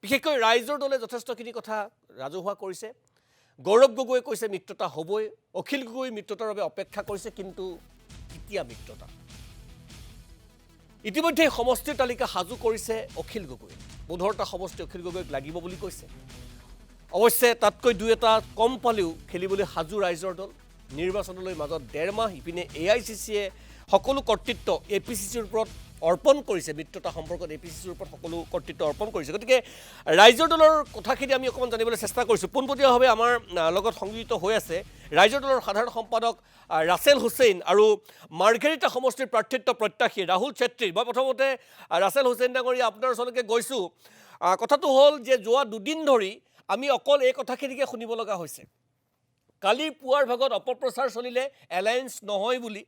বিশেষকৈ ৰাইজৰ দলে যথেষ্টখিনি কথা ৰাজহুৱা কৰিছে। গৌৰৱ গগৈয়ে কৈছে মিত্ৰতা হ'বই, অখিল গগৈ মিত্ৰতাৰ বাবে অপেক্ষা কৰিছে, কিন্তু কেতিয়া মিত্ৰতা? ইতিমধ্যে সমষ্টিৰ তালিকা সাজু কৰিছে অখিল গগৈ। 15টা সমষ্টি অখিল গগৈক লাগিব বুলি কৈছে। অৱশ্যে তাতকৈ দুই এটা কম পালেও খেলিবলৈ সাজু ৰাইজৰ দল। নিৰ্বাচনলৈ মাজত 1.5 মাহ। ইপিনে AICCয়ে সকলো কৰ্তৃত্ব APCCৰ ওপৰত অৰ্পণ কৰিছে। মিত্ৰতা সম্পৰ্কত APCCৰ ওপৰত সকলো কৰ্তৃত্ব অৰ্পণ কৰিছে। গতিকে ৰাইজৰ দলৰ কথাখিনি আমি অকণমান জানিবলৈ চেষ্টা কৰিছোঁ। পোনপটীয়াভাৱে আমাৰ লগত সংযুক্ত হৈ আছে ৰাইজৰ দলৰ সাধাৰণ সম্পাদক ৰাছেল হুছেইন আৰু মাৰ্ঘেৰিটা সমষ্টিৰ প্ৰাৰ্থিত্ব প্ৰত্যাশী ৰাহুল চেত্ৰী। মই প্ৰথমতে ৰাছেল হুছেইন ডাঙৰীয়া আপোনাৰ ওচৰলৈকে গৈছোঁ। কথাটো হ'ল যে যোৱা দুদিন ধৰি আমি অকল এই কথাখিনিকে শুনিব লগা হৈছে। কালিৰ পুৱাৰ ভাগত অপপ্ৰচাৰ চলিলে এলায়েন্স নহয় বুলি,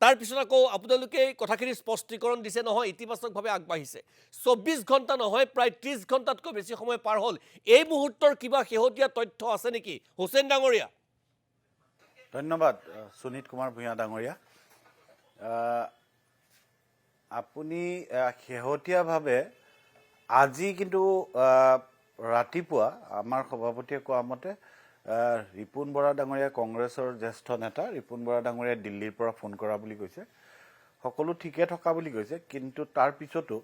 তাৰপিছত আকৌ আপোনালোকে কথাখিনি স্পষ্টীকৰণ দিছে নহয়, ইতিবাচকভাৱে আগবাঢ়িছে। 24 ঘণ্টা নহয়, প্ৰায় 30 ঘণ্টাতকৈ বেছি সময় পাৰ হ'ল। এই মুহূৰ্তৰ কিবা শেহতীয়া তথ্য আছে নেকি হুছেইন ডাঙৰীয়া? ধন্যবাদ সুনীত কুমাৰ ভূঞা ডাঙৰীয়া। আপুনি শেহতীয়াভাৱে আজি কিন্তু ৰাতিপুৱা আমাৰ সভাপতিয়ে কোৱা মতে ৰিপুন বৰা ডাঙৰীয়া, কংগ্ৰেছৰ জ্যেষ্ঠ নেতা ৰিপুন বৰা ডাঙৰীয়া দিল্লীৰ পৰা ফোন কৰা বুলি কৈছে। সকলো ঠিকে থকা বুলি কৈছে, কিন্তু তাৰ পিছতো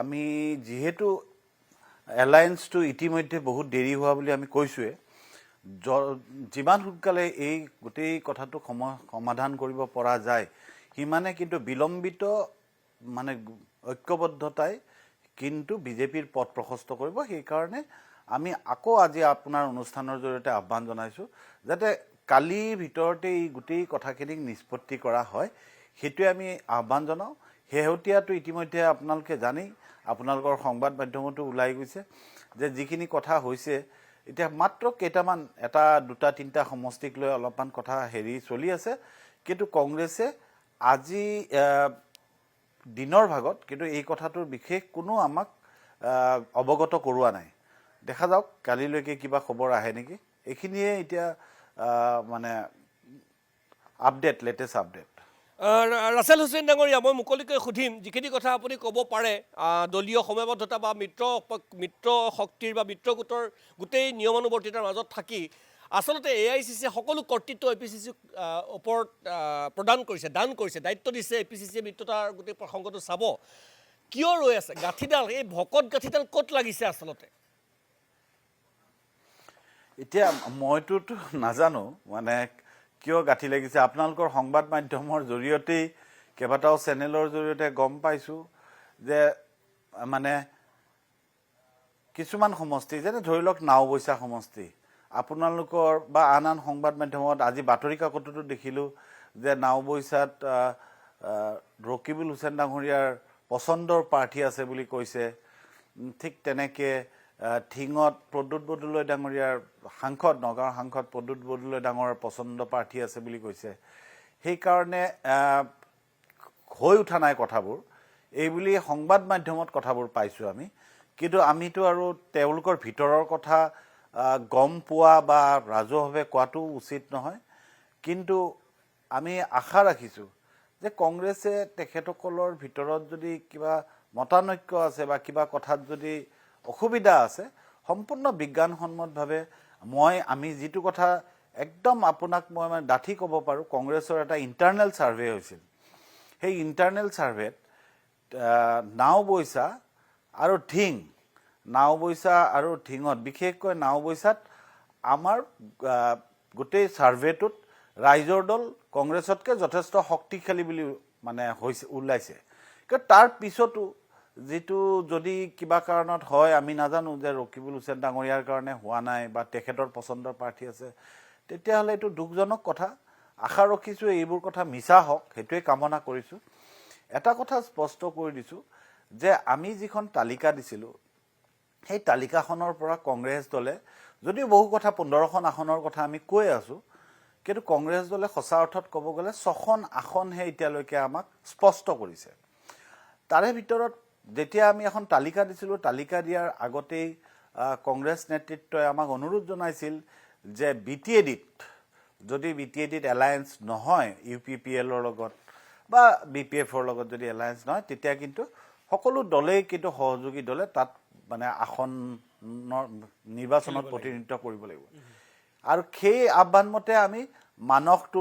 আমি যিহেতু এলায়েন্সটো ইতিমধ্যে বহুত দেৰি হোৱা বুলি আমি কৈছোঁৱে, যিমান সোনকালে এই গোটেই কথাটো সমাধান কৰিব পৰা যায় সিমানে কিন্তু বিলম্বিত মানে ঐক্যবদ্ধতাই কিন্তু বিজেপিৰ পথ প্ৰশস্ত কৰিব। সেইকাৰণে আমি আকৌ আজি আপোনাৰ অনুষ্ঠানৰ জৰিয়তে আহ্বান জনাইছোঁ যাতে কালিৰ ভিতৰতে এই গোটেই কথাখিনিক নিষ্পত্তি কৰা হয়, সেইটোৱে আমি আহ্বান জনাওঁ। শেহতীয়াটো ইতিমধ্যে আপোনালোকে জানেই, আপোনালোকৰ সংবাদ মাধ্যমতো ওলাই গৈছে যে যিখিনি কথা হৈছে, এতিয়া মাত্ৰ কেইটামান এটা দুটা তিনিটা সমষ্টিক লৈ অলপমান কথা চলি আছে। কিন্তু কংগ্ৰেছে আজি দিনৰ ভাগত কিন্তু এই কথাটোৰ বিশেষ কোনো আমাক অৱগত কৰোৱা নাই। দেখা যাওক কালিলৈকে কিবা খবৰ আহে নেকি। এইখিনিয়ে এতিয়া মানে update, latest update. Rashel Hussain ডাঙৰীয়া, মই মুকলিকৈ সুধিম, যিখিনি কথা আপুনি ক'ব পাৰে দলীয় সময়বদ্ধতা বা মিত্ৰ শক্তিৰ বা মিত্ৰ গোটৰ গোটেই নিয়মানুৱৰ্তিতাৰ মাজত থাকি আচলতে AICCয়ে সকলো কৰ্তৃত্ব APCCক ওপৰত প্ৰদান কৰিছে, দান কৰিছে, দায়িত্ব দিছে। APCCয়ে মিত্ৰতাৰ গোটেই প্ৰসংগটো চাব। কিয় ৰৈ আছে গাঁঠিডাল? এই ভকত গাঁঠিডাল ক'ত লাগিছে আচলতে? এতিয়া মইতোতো নাজানো মানে কিয় গাঁঠি লাগিছে। আপোনালোকৰ সংবাদ মাধ্যমৰ জৰিয়তেই কেইবাটাও চেনেলৰ জৰিয়তে গম পাইছোঁ যে মানে কিছুমান সমষ্টি, যেনে ধৰি লওক নাওবৈচা সমষ্টি, আপোনালোকৰ বা আন আন সংবাদ মাধ্যমত আজি বাতৰি কাকততো দেখিলোঁ যে নাওবৈচাত ৰকিবুল হুছেইন ডাঙৰীয়াৰ পচন্দৰ প্ৰাৰ্থী আছে বুলি কৈছে। ঠিক তেনেকৈ ঠিঙত প্ৰদ্যুৎ বৰদলৈ ডাঙৰীয়াৰ সাংসদ, নগাঁৱৰ সাংসদ প্ৰদ্যুৎ বৰদলৈ ডাঙৰৰ পচন্দ প্ৰাৰ্থী আছে বুলি কৈছে। সেইকাৰণে হৈ উঠা নাই কথাবোৰ, এইবুলি সংবাদ মাধ্যমত কথাবোৰ পাইছোঁ আমি। কিন্তু আমিতো আৰু তেওঁলোকৰ ভিতৰৰ কথা গম পোৱা বা ৰাজহুৱাভাৱে কোৱাটো উচিত নহয়। কিন্তু আমি আশা ৰাখিছোঁ যে কংগ্ৰেছে তেখেতসকলৰ ভিতৰত যদি কিবা মতানৈক্য আছে বা কিবা কথাত যদি অসুবিধা আছে, সম্পূৰ্ণ বিজ্ঞানসন্মতভাৱে আমি যিটো কথা একদম আপোনাক মই মানে ডাঠি ক'ব পাৰোঁ, কংগ্ৰেছৰ এটা ইণ্টাৰনেল ছাৰ্ভে হৈছিল। সেই ইণ্টাৰনেল ছাৰ্ভেত নাওবৈচা আৰু নাওবৈচা আৰু ঠিঙত, বিশেষকৈ নাওবৈচাত আমাৰ গোটেই ছাৰ্ভেটোত ৰাইজৰ দল কংগ্ৰেছতকৈ যথেষ্ট শক্তিশালী বুলি মানে ওলাইছে। কিন্তু তাৰ পিছতো যিটো যদি কিবা কাৰণত হয়, আমি নাজানো যে ৰকিবুল হুছেইন ডাঙৰীয়াৰ কাৰণে হোৱা নাই বা তেখেতৰ পচন্দৰ প্ৰাৰ্থী আছে, তেতিয়াহ'লে এইটো দুখজনক কথা। আশা ৰাখিছোঁ এইবোৰ কথা মিছা হওক, সেইটোৱে কামনা কৰিছোঁ। এটা কথা স্পষ্ট কৰি দিছোঁ যে আমি যিখন তালিকা দিছিলোঁ, সেই তালিকাখনৰ পৰা কংগ্ৰেছ দলে যদিও বহু কথা 15খন আসনৰ কথা আমি কৈ আছোঁ, কিন্তু কংগ্ৰেছ দলে সঁচা অৰ্থত ক'ব গ'লে 6খন আসনহে এতিয়ালৈকে আমাক স্পষ্ট কৰিছে। তাৰে ভিতৰত যেতিয়া আমি এখন তালিকা দিছিলোঁ, তালিকা দিয়াৰ আগতেই কংগ্ৰেছ নেতৃত্বই আমাক অনুৰোধ জনাইছিল যে যদি BTADত এলায়েন্স নহয়, UPPLৰ লগত বা BPFৰ লগত যদি এলায়েন্স নহয়, তেতিয়া কিন্তু সকলো দলেই কিন্তু সহযোগী দলে তাত মানে আসনৰ নিৰ্বাচনত প্ৰতিনিধিত্ব কৰিব লাগিব আৰু সেই আহ্বান মতে আমি মানসটো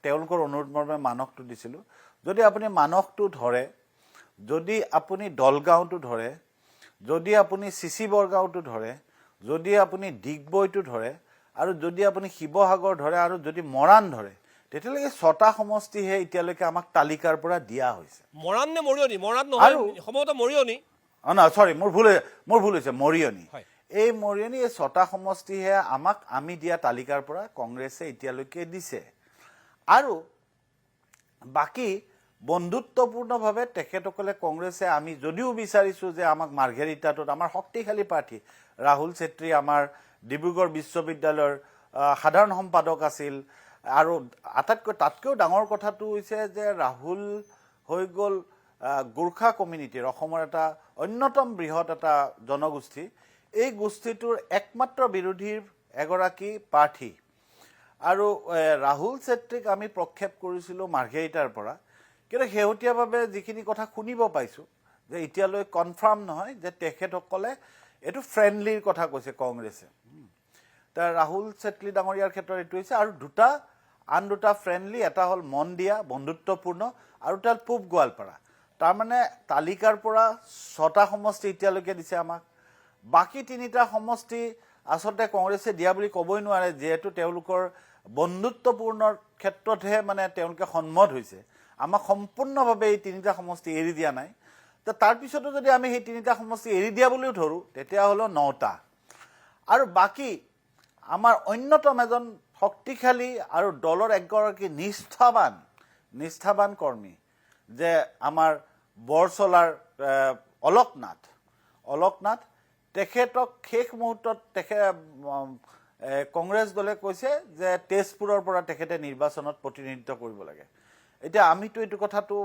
তেওঁলোকৰ অনুৰোধ মৰ্মে মানসটো দিছিলোঁ যদি আপুনি মানসটো ধৰে যদি আপুনি দলগাঁওটো ধৰে যদি আপুনি চিচি বৰগাঁওটো ধৰে যদি আপুনি ডিগবৈটো ধৰে আৰু যদি আপুনি শিৱসাগৰ ধৰে আৰু যদি মৰাণ ধৰে তেতিয়ালৈকে 6টা সমষ্টিহে এতিয়ালৈকে আমাক তালিকাৰ পৰা দিয়া হৈছে মৰাণ নে মৰিয়নি মৰাণ নহয় সম্ভৱতঃ মৰিয়নি নহয় চৰি মোৰ ভুল হৈছে মৰিয়নি এই মৰিয়নি এই 6টা সমষ্টিহে আমি দিয়া তালিকাৰ পৰা কংগ্ৰেছে এতিয়ালৈকে দিছে আৰু বাকী বন্ধুত্বপূৰ্ণভাৱে তেখেতসকলে কংগ্ৰেছে আমি যদিও বিচাৰিছোঁ যে আমাক মাৰ্ঘেৰিটাটোত আমাৰ শক্তিশালী প্ৰাৰ্থী ৰাহুল চেত্ৰী আমাৰ ডিব্ৰুগড় বিশ্ববিদ্যালয়ৰ সাধাৰণ সম্পাদক আছিল আৰু তাতকৈও ডাঙৰ কথাটো হৈছে যে ৰাহুল হৈ গ'ল গোৰ্খা কমিউনিটিৰ অসমৰ এটা অন্যতম বৃহৎ এটা জনগোষ্ঠী এই গোষ্ঠীটোৰ একমাত্ৰ বিৰোধীৰ এগৰাকী প্ৰাৰ্থী আৰু ৰাহুল চেত্ৰীক আমি প্ৰক্ষেপ কৰিছিলোঁ মাৰ্ঘেৰিটাৰ পৰা কিন্তু শেহতীয়াভাৱে যিখিনি কথা শুনিব পাইছোঁ যে এতিয়ালৈ কনফাৰ্ম নহয় যে তেখেতসকলে এইটো ফ্ৰেণ্ডলিৰ কথা কৈছে কংগ্ৰেছে ৰাহুল চেত্ৰী ডাঙৰীয়াৰ ক্ষেত্ৰত এইটো হৈছে আৰু আন দুটা ফ্ৰেণ্ডলি এটা হ'ল মন দিয়া বন্ধুত্বপূৰ্ণ আৰু এটা হ'ল পূব গোৱালপাৰা তাৰমানে তালিকাৰ পৰা 6টা সমষ্টি এতিয়ালৈকে দিছে আমাক বাকী 3টা সমষ্টি আচলতে কংগ্ৰেছে দিয়া বুলি ক'বই নোৱাৰে যিহেতু তেওঁলোকৰ বন্ধুত্বপূৰ্ণৰ ক্ষেত্ৰতহে মানে তেওঁলোকে সন্মত হৈছে আমাক সম্পূৰ্ণভাৱে এই 3টা সমষ্টি এৰি দিয়া নাই তাৰপিছতো যদি আমি সেই 3টা সমষ্টি এৰি দিয়া বুলিও ধৰোঁ তেতিয়াহ'লে 9টা আৰু বাকী আমাৰ অন্যতম এজন শক্তিশালী আৰু দলৰ এগৰাকী নিষ্ঠাবান কৰ্মী যে আমাৰ বৰচলাৰ অলকনাথ তেখেতক শেষ মুহূৰ্তত কংগ্ৰেছ দলে কৈছে যে তেজপুৰৰ পৰা তেখেতে নিৰ্বাচনত প্ৰতিনিধিত্ব কৰিব লাগে এতিয়া আমিতো এইটো কথাটো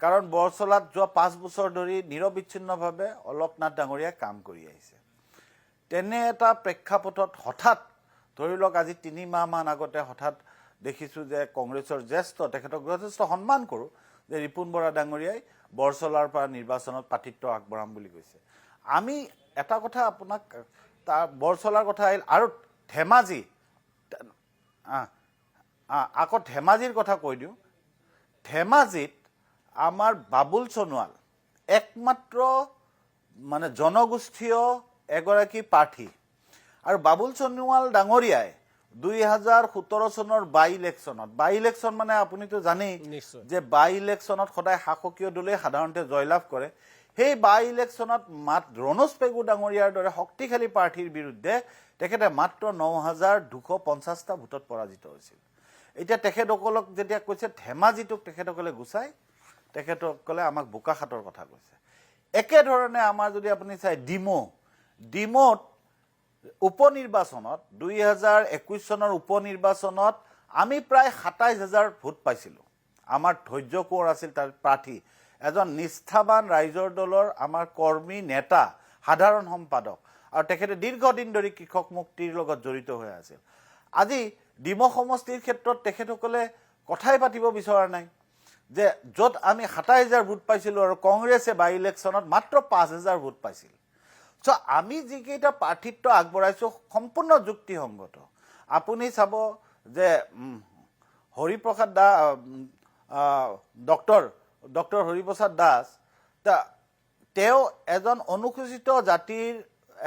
কাৰণ বৰচলাত যোৱা 5 বছৰ ধৰি নিৰবিচ্ছিন্নভাৱে অলকনাথ ডাঙৰীয়াই কাম কৰি আহিছে তেনে এটা প্ৰেক্ষাপটত হঠাৎ ধৰি লওক আজি 3 মাহমান আগতে হঠাৎ দেখিছোঁ যে কংগ্ৰেছৰ জ্যেষ্ঠ তেখেতক যথেষ্ট সন্মান কৰোঁ যে ৰিপুণ বৰা ডাঙৰীয়াই বৰচলাৰ পৰা নিৰ্বাচনত প্ৰাৰ্থিত্ব আগবঢ়াম বুলি কৈছে আমি এটা কথা আপোনাক তাৰ বৰচলাৰ কথা আহিল আৰু ধেমাজি আকৌ ধেমাজিৰ কথা কৈ দিওঁ ধেমাজিত আমাৰ বাবুল সোণোৱাল একমাত্ৰ মানে জনগোষ্ঠীয় এগৰাকী প্ৰাৰ্থী আৰু বাবুল সোণোৱাল ডাঙৰীয়াই 2017 চনৰ বাই ইলেকশ্যন মানে আপুনিতো জানেই যে বাই ইলেকশ্যনত সদায় শাসকীয় দলে সাধাৰণতে জয়লাভ কৰে সেই বাই ইলেকশ্যনত ৰণোজ পেগু ডাঙৰীয়াৰ দৰে শক্তিশালী প্ৰাৰ্থীৰ বিৰুদ্ধে তেখেতে মাত্ৰ 9,250টা ভোটত পৰাজিত হৈছিল এতিয়া তেখেতসকলক যেতিয়া কৈছে ধেমাজিটোক তেখেতসকলে গুচাই তেখেতসকলে আমাক বোকাখাটৰ কথা কৈছে একেধৰণে আমাৰ যদি আপুনি চাই ডিমোত উপনিৰ্বাচনত 2021 চনৰ উপনিৰ্বাচনত আমি প্ৰায় 27,000 ভোট পাইছিলোঁ আমাৰ ধৈৰ্য কোঁৱৰ আছিল তাৰ প্ৰাৰ্থী এজন নিষ্ঠাবান ৰাইজৰ দলৰ আমাৰ কৰ্মী নেতা সাধাৰণ সম্পাদক আৰু তেখেতে দীৰ্ঘদিন ধৰি কৃষক মুক্তিৰ লগত জড়িত হৈ আছিল আজি ডিমো সমষ্টিৰ ক্ষেত্ৰত তেখেতসকলে কথাই পাতিব বিচৰা নাই যে য'ত আমি 27,000 ভোট পাইছিলোঁ আৰু কংগ্ৰেছে বাই ইলেকশ্যনত মাত্ৰ 5,000 ভোট পাইছিল আমি যিকেইটা প্ৰাৰ্থিত্ব আগবঢ়াইছোঁ সম্পূৰ্ণ যুক্তিসংগত আপুনি চাব যে হৰিপ্ৰসাদ ডক্টৰ হৰিপ্ৰসাদ দাস তেওঁ এজন অনুসূচিত জাতিৰ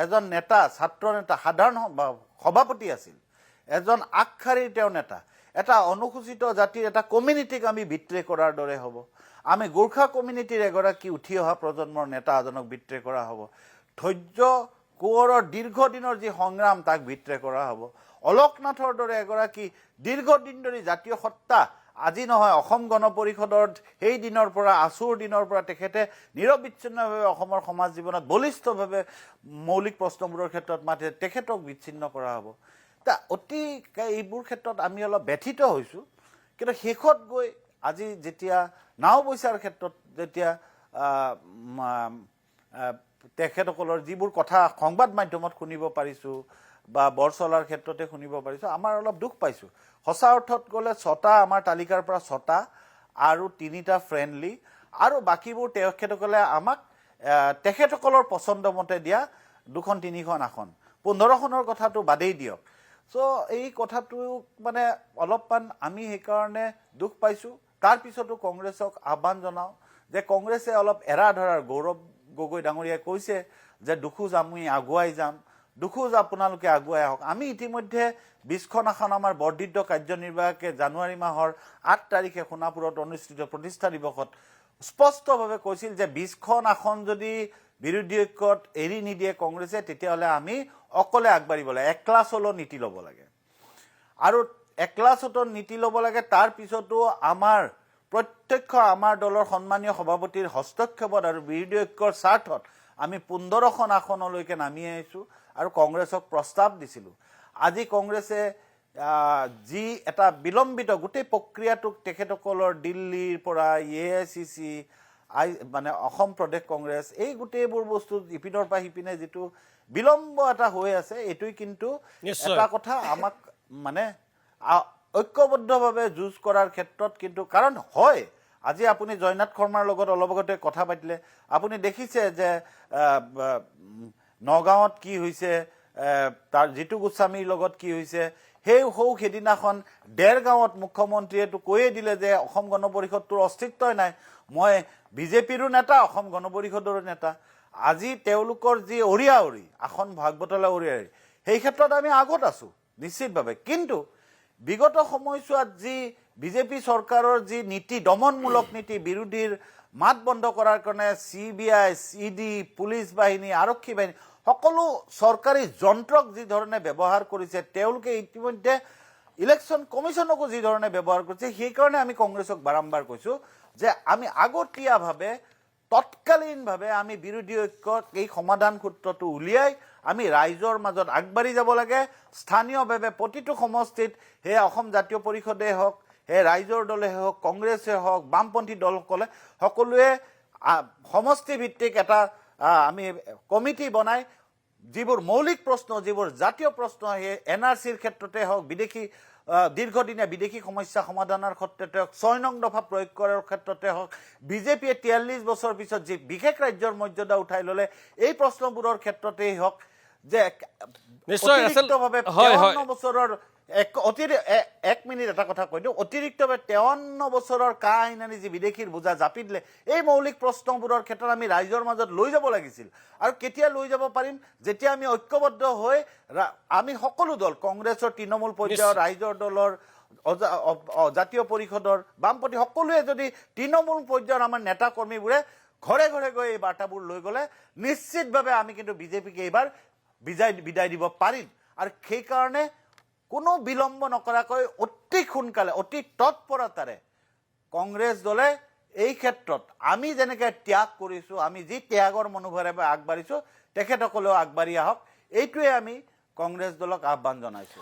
এজন নেতা ছাত্ৰ নেতা সাধাৰণ সভাপতি আছিল এজন আগশাৰীৰ তেওঁ নেতা এটা অনুসূচিত জাতিৰ এটা কমিউনিটিক আমি বিট্ৰে কৰাৰ দৰে হ'ব আমি গোৰ্খা কমিউনিটিৰ এগৰাকী উঠি অহা প্ৰজন্মৰ নেতা এজনক বিট্ৰে কৰা হ'ব ধৈৰ্য কোঁৱৰৰ দীৰ্ঘদিনৰ যি সংগ্ৰাম তাক বিট্ৰে কৰা হ'ব অলকনাথৰ দৰে এগৰাকী দীৰ্ঘদিন ধৰি জাতীয় সত্তা আজি নহয় অসম গণ পৰিষদৰ সেই দিনৰ পৰা আছুৰ দিনৰ পৰা তেখেতে নিৰবিচ্ছিন্নভাৱে অসমৰ সমাজ জীৱনত বলিষ্ঠভাৱে মৌলিক প্ৰশ্নবোৰৰ ক্ষেত্ৰত মাতে তেখেতক বিচ্ছিন্ন কৰা হ'ব অতি এইবোৰ ক্ষেত্ৰত আমি অলপ ব্যথিত হৈছোঁ কিন্তু শেষত গৈ আজি যেতিয়া নাওবৈচাৰ ক্ষেত্ৰত যেতিয়া তেখেতসকলৰ যিবোৰ কথা সংবাদ মাধ্যমত শুনিব পাৰিছোঁ বা বৰচলাৰ ক্ষেত্ৰতে শুনিব পাৰিছোঁ আমাৰ অলপ দুখ পাইছোঁ সঁচা অৰ্থত গ'লে 6টা আমাৰ তালিকাৰ পৰা 6টা আৰু 3টা ফ্ৰেণ্ডলি আৰু বাকীবোৰ তেখেতসকলে আমাক তেখেতসকলৰ পচন্দ মতে দিয়া 2-3খন আসন 15খনৰ কথাটো বাদেই দিয়ক চ' এই কথাটো মানে অলপমান আমি সেইকাৰণে দুখ পাইছোঁ তাৰপিছতো কংগ্ৰেছক আহ্বান জনাওঁ যে কংগ্ৰেছে অলপ এৰা ধৰাৰ গৌৰৱ গগৈ ডাঙৰীয়াই কৈছে যে দুখোজ আমি আগুৱাই যাম দুখোজ আপোনালোকে আগুৱাই আহক আমি ইতিমধ্যে 20খন আসন আমাৰ বৰ্ধিত কাৰ্যনিৰ্বাহকে জানুৱাৰী মাহৰ 8 তাৰিখে সোণাপুৰত অনুষ্ঠিত প্ৰতিষ্ঠা দিৱসত স্পষ্টভাৱে কৈছিল যে 20খন আসন যদি বিৰোধী ঐক্যত এৰি নিদিয়ে কংগ্ৰেছে তেতিয়াহ'লে আমি অকলে আগবাঢ়িব লাগে একলা চলো নীতি ল'ব লাগে আৰু একলা চলো নীতি ল'ব লাগে তাৰ পিছতো আমাৰ প্ৰত্যক্ষ আমাৰ দলৰ সন্মানীয় সভাপতিৰ হস্তক্ষেপত আৰু বিৰোধী ঐক্যৰ স্বাৰ্থত আমি 15খন আসনলৈকে নামি আহিছোঁ আৰু কংগ্ৰেছক প্ৰস্তাৱ দিছিলোঁ আজি কংগ্ৰেছে যি এটা বিলম্বিত গোটেই প্ৰক্ৰিয়াটোক তেখেতসকলৰ দিল্লীৰ পৰা AICC মানে অসম প্ৰদেশ কংগ্ৰেছ এই গোটেইবোৰ বস্তু ইপিনৰ পৰা সিপিনে যিটো বিলম্ব এটা হৈ আছে এইটোই কিন্তু এটা কথা আমাক মানে ঐক্যবদ্ধভাৱে যুঁজ কৰাৰ ক্ষেত্ৰত কিন্তু কাৰণ হয় আজি আপুনি জয়নাথ শৰ্মাৰ লগত অলপ আগতে কথা পাতিলে আপুনি দেখিছে যে নগাঁৱত কি হৈছে তাৰ জিতু গোস্বামীৰ লগত কি হৈছে সেই সেইদিনাখন দেৰগাঁৱত মুখ্যমন্ত্ৰীয়েতো কৈয়ে দিলে যে অসম গণ পৰিষদটোৰ অস্তিত্বই নাই মই বিজেপিৰো নেতা অসম গণ পৰিষদৰো নেতা আজি তেওঁলোকৰ যি অৰিয়াউৰি আসন ভাগ বতৰা অৰিয়াউৰি সেই ক্ষেত্ৰত আমি আগত আছোঁ নিশ্চিতভাৱে কিন্তু বিগত সময়ছোৱাত যি বিজেপি চৰকাৰৰ যি নীতি দমনমূলক নীতি বিৰোধীৰ মাত বন্ধ কৰাৰ কাৰণে CBI CD পুলিচ বাহিনী আৰক্ষী বাহিনী সকলো চৰকাৰী যন্ত্ৰক যি ধৰণে ব্যৱহাৰ কৰিছে তেওঁলোকে ইতিমধ্যে ইলেকশ্যন কমিশ্যনকো যি ধৰণে ব্যৱহাৰ কৰিছে সেইকাৰণে আমি কংগ্ৰেছক বাৰম্বাৰ কৈছোঁ যে আমি আগতীয়াভাৱে তৎকালীনভাৱে আমি বিৰোধী ঐক্যক এই সমাধান সূত্ৰটো উলিয়াই আমি ৰাইজৰ মাজত আগবাঢ়ি যাব লাগে স্থানীয়ভাৱে প্ৰতিটো সমষ্টিত হে অসম জাতীয় পৰিষদে হওক হে ৰাইজৰ দলে হওক কংগ্ৰেছে হওক বামপন্থী দলসকলে সকলোৱে সমষ্টি ভিত্তিক এটা আমি কমিটি বনাই যিবোৰ মৌলিক প্ৰশ্ন যিবোৰ জাতীয় প্ৰশ্ন সেই NRCৰ ক্ষেত্ৰতে হওক বিদেশী দীৰ্ঘদিনীয়া বিদেশী সমস্যা সমাধানৰ ক্ষেত্ৰতে হওক 6 নং দফা প্ৰয়োগ কৰাৰ ক্ষেত্ৰতে হওক বিজেপিয়ে 43 বছৰ পিছত যি বিশেষ ৰাজ্যৰ মৰ্যাদা উঠাই ল'লে এই প্ৰশ্নবোৰৰ ক্ষেত্ৰতেই হওক যে অতিৰিক্তভাৱে 53 বছৰৰ এক মিনিট এটা কথা কৈ দিওঁ অতিৰিক্তভাৱে 53 বছৰৰ কা আইনানি যি বিদেশীৰ বোজা জাপি দিলে এই মৌলিক প্ৰশ্নবোৰৰ ক্ষেত্ৰত আমি ৰাইজৰ মাজত লৈ যাব লাগিছিল আৰু কেতিয়া লৈ যাব পাৰিম যেতিয়া আমি ঐক্যবদ্ধ হৈ আমি সকলো দল কংগ্ৰেছৰ তৃণমূল পৰ্যায়ৰ ৰাইজৰ দলৰ জাতীয় পৰিষদৰ বামপন্থী সকলোৱে যদি তৃণমূল পৰ্যায়ৰ আমাৰ নেতা কৰ্মীবোৰে ঘৰে ঘৰে গৈ এই বাৰ্তাবোৰ লৈ গ'লে নিশ্চিতভাৱে আমি কিন্তু বিজেপিক এইবাৰ বিদায় দিব পাৰিম আৰু সেইকাৰণে কোনো বিলম্ব নকৰাকৈ অতি সোনকালে অতি তৎপৰতাৰে কংগ্ৰেছ দলে এই ক্ষেত্ৰত আমি যেনেকৈ ত্যাগ কৰিছোঁ আমি যি ত্যাগৰ মনোভাৱেৰে আগবাঢ়িছোঁ তেখেতসকলেও আগবাঢ়ি আহক এইটোৱে আমি কংগ্ৰেছ দলক আহ্বান জনাইছোঁ